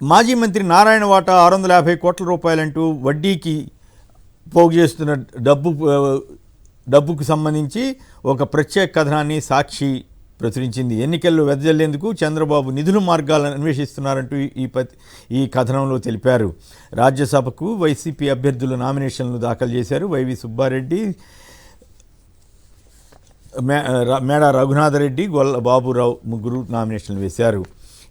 మాజీ మంత్రి నారాయణ వాటా 650 కోట్ల రూపాయలంటూ వడ్డీకి పోగు చేస్తున్న డబ్బుకు సంబంధించి ఒక ప్రత్యేక కథనాన్ని సాక్షి ప్రచురించింది. ఎన్నికల్లో వెదజల్లేందుకు చంద్రబాబు నిధుల మార్గాలను అన్వేషిస్తున్నారంటూ ఈ కథనంలో తెలిపారు. రాజ్యసభకు వైసీపీ అభ్యర్థులు నామినేషన్లు దాఖలు చేశారు. వైవి సుబ్బారెడ్డి, మేడా రఘునాథరెడ్డి, గొల్ల బాబురావు ముగ్గురు నామినేషన్లు వేశారు.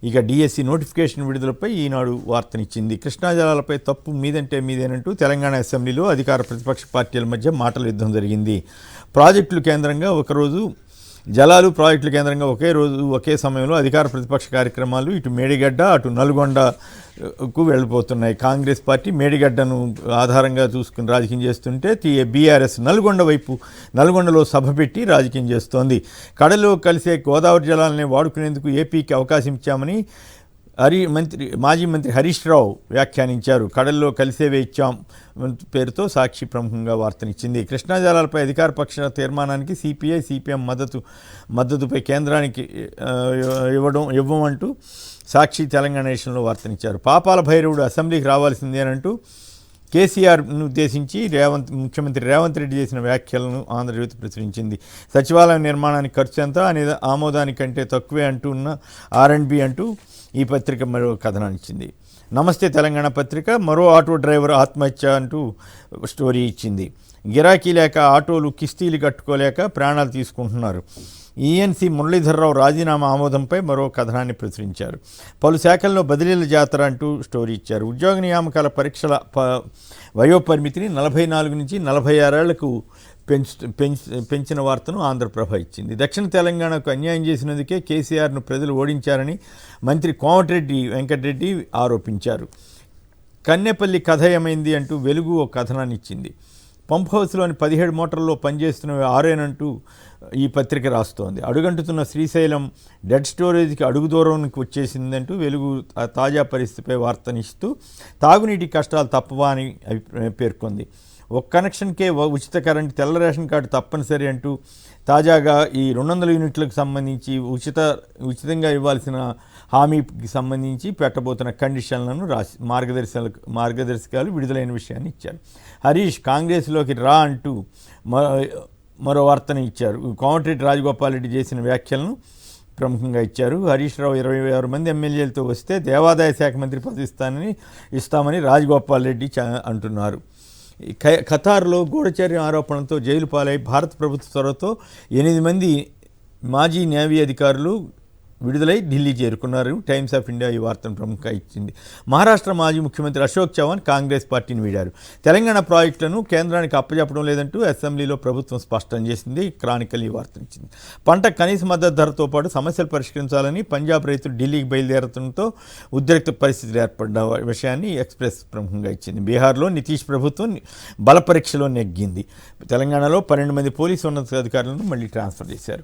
ఇక డిఎస్సి నోటిఫికేషన్ విడుదలపై ఈనాడు వార్తనిచ్చింది. కృష్ణా జలాలపై తప్పు మీదంటే మీదేనంటూ తెలంగాణ అసెంబ్లీలో అధికార ప్రతిపక్ష పార్టీల మధ్య మాటల యుద్ధం జరిగింది. ప్రాజెక్టుల కేంద్రంగా ఒకరోజు జలాలు, ప్రాజెక్టుల కేంద్రంగా ఒకే రోజు ఒకే సమయంలో అధికార ప్రతిపక్ష కార్యక్రమాలు ఇటు మేడిగడ్డ అటు నల్గొండకు వెళ్ళిపోతున్నాయి. కాంగ్రెస్ పార్టీ మేడిగడ్డను ఆధారంగా చూసుకుని రాజకీయం చేస్తుంటే బీఆర్ఎస్ నల్గొండలో సభ పెట్టి రాజకీయం చేస్తోంది. కడలో కలిసే గోదావరి జలాలనే వాడుకునేందుకు ఏపీకి అవకాశం ఇచ్చామని మాజీ మంత్రి హరీష్ రావు వ్యాఖ్యానించారు. కడల్లో కలిసేవే ఇచ్చాం పేరుతో సాక్షి ప్రముఖంగా వార్తనిచ్చింది. కృష్ణా జలాలపై అధికార పక్ష తీర్మానానికి సిపిఐ, సిపిఎం మద్దతుపై కేంద్రానికి ఇవ్వమంటూ సాక్షి తెలంగాణ నేషన్లో వార్తనిచ్చారు. పాపాల భైరవుడు అసెంబ్లీకి రావాల్సిందేనంటూ కేసీఆర్ను ఉద్దేశించి ముఖ్యమంత్రి రేవంత్ రెడ్డి చేసిన వ్యాఖ్యలను ఆంధ్రజ్యోతి ప్రచురించింది. సచివాలయం నిర్మాణానికి ఖర్చు ఎంత అనేది ఆమోదానికంటే తక్కువే అంటున్న R&B అంటూ ఈ పత్రిక మరో కథనాన్ని ఇచ్చింది. నమస్తే తెలంగాణ పత్రిక మరో ఆటో డ్రైవర్ ఆత్మహత్య అంటూ స్టోరీ ఇచ్చింది. గిరాకీ లేక ఆటోలు కిస్తీలు కట్టుకోలేక ప్రాణాలు తీసుకుంటున్నారు. ఈఎన్సీ మురళీధర్రావు రాజీనామా ఆమోదంపై మరో కథనాన్ని ప్రచురించారు. పలు శాఖల్లో బదిలీల జాతర అంటూ స్టోరీ ఇచ్చారు. ఉద్యోగ నియామకాల పరీక్షల వయోపరిమితిని 44 నుంచి 46 ఏళ్లకు పెంచిన వార్తను ఆంధ్రప్రభ ఇచ్చింది. దక్షిణ తెలంగాణకు అన్యాయం చేసినందుకే కేసీఆర్ను ప్రజలు ఓడించారని మంత్రి కోమటిరెడ్డి వెంకటరెడ్డి ఆరోపించారు. కన్నెపల్లి కథ ఏమైంది అంటూ వెలుగు ఓ కథనాన్ని ఇచ్చింది. పంప్ హౌస్లోని 17 మోటార్లలో పనిచేస్తున్నవి 6 ఈ పత్రిక రాస్తోంది. అడుగంటుతున్న శ్రీశైలం డెడ్ స్టోరేజ్కి అడుగు దూరానికి వచ్చేసిందంటూ వెలుగు తాజా పరిస్థితిపై వార్తనిస్తూ తాగునీటి కష్టాలు తప్పవా అని పేర్కొంది. ఒక కనెక్షన్కే ఉచిత కరెంట్, తెల్ల రేషన్ కార్డు తప్పనిసరి అంటూ తాజాగా ఈ 200 యూనిట్లకు సంబంధించి ఉచితంగా ఇవ్వాల్సిన హామీకి సంబంధించి పెట్టబోతున్న కండిషన్లను రాసి మార్గదర్శకాలు విడుదలైన విషయాన్ని ఇచ్చారు. హరీష్ కాంగ్రెస్లోకి రా అంటూ మరో వార్తను ఇచ్చారు. కోమటిరెడ్డి రాజగోపాల్ రెడ్డి చేసిన వ్యాఖ్యలను ప్రముఖంగా ఇచ్చారు. హరీష్ రావు 26 మంది ఎమ్మెల్యేలతో వస్తే దేవాదాయ శాఖ మంత్రి పదవి ఇస్తామని రాజగోపాల్ రెడ్డి అంటున్నారు. ఖతార్లో గూఢచర్యం ఆరోపణలతో జైలు పాలై భారత ప్రభుత్వ చొరవతో 8 మంది మాజీ నేవీ అధికారులు విడుదలై ఢిల్లీ చేరుకున్నారు. టైమ్స్ ఆఫ్ ఇండియా ఈ వార్తను ప్రముఖంగా ఇచ్చింది. మహారాష్ట్ర మాజీ ముఖ్యమంత్రి అశోక్ చవాన్ కాంగ్రెస్ పార్టీని వీడారు. తెలంగాణ ప్రాజెక్టులను కేంద్రానికి అప్పచెప్పడం లేదంటూ అసెంబ్లీలో ప్రభుత్వం స్పష్టం చేసింది. క్రానికల్ ఈ వార్తనిచ్చింది. పంట కనీస మద్దతు ధరతో పాటు సమస్యలు పరిష్కరించాలని పంజాబ్ రైతులు ఢిల్లీకి బయలుదేరడంతో ఉద్రిక్త పరిస్థితులు ఏర్పడ్డ విషయాన్ని ఎక్స్ప్రెస్ ప్రముఖంగా ఇచ్చింది. బీహార్లో నితీష్ ప్రభుత్వం బల పరీక్షలో నెగ్గింది. తెలంగాణలో 12 మంది పోలీసు ఉన్నతాధికారులను మళ్ళీ ట్రాన్స్ఫర్ చేశారు.